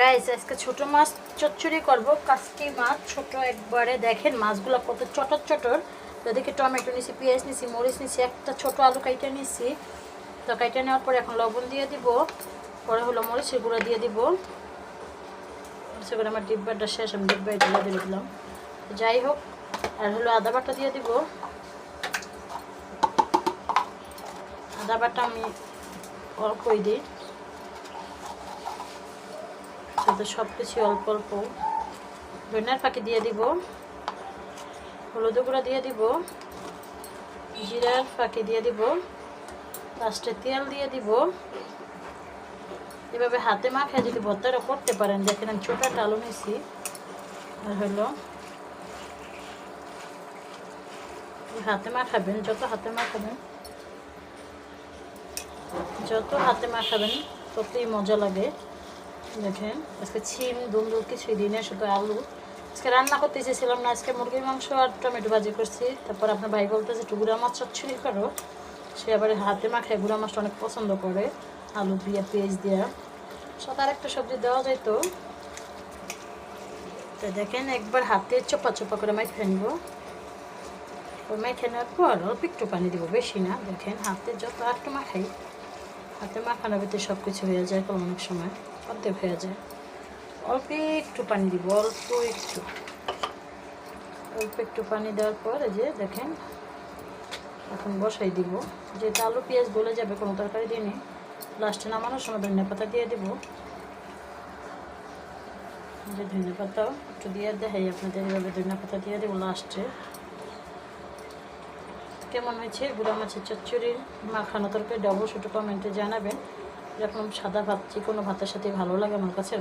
Guys আজকে ছোট মাছ চচ্চড়ি করব। কাসকি মাছ ছোট একবারে, দেখেন মাছগুলো কত চটর চটর। এদিকে টমেটো নিছি, পেঁয়াজ নিছি, মরিচ নিছি, একটা ছোট আলু কাইটা নিছি। তো কাইটা নেওয়ার পরে এখন লবণ দিয়ে দিব, পরে হলো মরিচের গুঁড়া দিয়ে দিব। সেগুলো আমার ডিব্বাটা শেষ, আমি ডিব্বায় ঢেলে দিয়ে দিলাম। যাই হোক, আর হলো আদা বাটা দিয়ে দিব। আদা বাটা আমি অল্পই দিই, সাথে সব কিছু অল্প অল্প। ধনিয়ার ফাঁকি দিয়ে দিব, হলুদ গুঁড়া দিয়ে দিব, জিরার ফাঁকি দিয়ে দিব, লাস্টে তেল দিয়ে দিব। এভাবে হাতে মাখায় যদি ভর্তাটা করতে পারেন, দেখেন আমি ছোটো একটা আলু নিয়েছি। আর হলো হাতে মাখাবেন, যত হাতে মাখাবেন ততই মজা লাগে। দেখেন আজকে ছিম দুমদুল কিছুই দিনে, শুধু আলু। আজকে রান্না করতে চেয়েছিলাম না, আজকে মুরগির মাংস আর টমেটো ভাজি করছি। তারপর আপনার ভাই বলতেছে একটু গুঁড়া মাছ চচ্চড়ি করো, সে আবার হাতে মাখায় গুঁড়া মাছটা অনেক পছন্দ করে, আলু দিয়া পেঁয়াজ দিয়া। সাথে আরেকটা সবজি দেওয়া যায়। তো দেখেন একবার হাতে চোপা চোপা করে মাইখে নিব। মাইখে নেওয়ার পর অল্প একটু পানি দিব, বেশি না। দেখেন হাতে যত একটু মাখাই, হাতে মাখানোর ভিতরে সব কিছু হয়ে যায়, অনেক সময় অর্ধেক হয়ে যায়। অল্প একটু পানি দিব, অল্প একটু পানি দেওয়ার পর এই যে দেখেন এখন বসাই দিব। যেহেতু আলু পেঁয়াজ গলে যাবে, কোনো তরকারি দিয়ে নিই। লাস্টে নামানোর সময় ধনিয়া পাতা দিয়ে দিব। যে ধনিয়া পাতাও একটু দিয়ে দেখাই আপনাদের, এইভাবে ধনিয়া পাতা দিয়ে দেবো লাস্টে। কেমন হয়েছে গুঁড়া মাছের চচ্চড়ি মাখানো তরকারি, অবশ্যই একটু কমেন্টে জানাবেন। এরকম সাদা ভাত যে কোনো ভাতের সাথে ভালো লাগে আমার কাছে।